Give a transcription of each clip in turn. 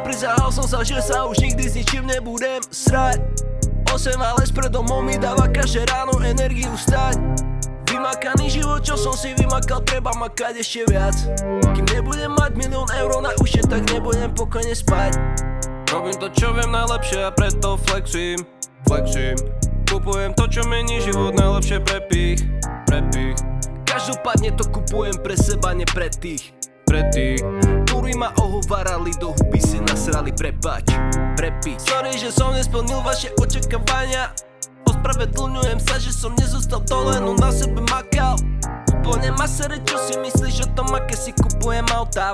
Prisahal som sa, že sa už nikdy s ničím nebudem srať. 8 les pred domom mi dáva každé ráno energiu stať. Vymakaný život, čo som si vymakal, treba makať ešte viac. Kým nebudem mať 1 000 000 eur na účte, tak nebudem pokojne spať. Robím to, čo viem najlepšie a preto flexím. Kupujem to, čo mení život, najlepšie pre pich. Každopádne to kupujem pre seba, ne pre tých, ktorí ma ohovárali, do huby si nasrali, prepač. Sorry, že som nesplnil vaše očakávania. Ospravedlňujem sa, že som nezostal dole, no na sebe makal. Úplne ma sere, čo si myslíš o tom, aké si kupujem auta.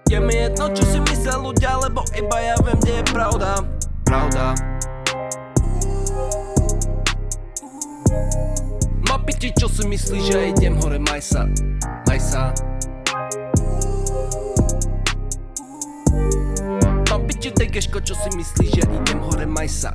Je mi jedno, čo si myslia ľudia, lebo iba ja viem, kde je pravda. Ma piči, čo si myslíš, že ja idem hore, maj sa. Ma piči, degeško, čo si myslíš, že ja idem hore, maj sa.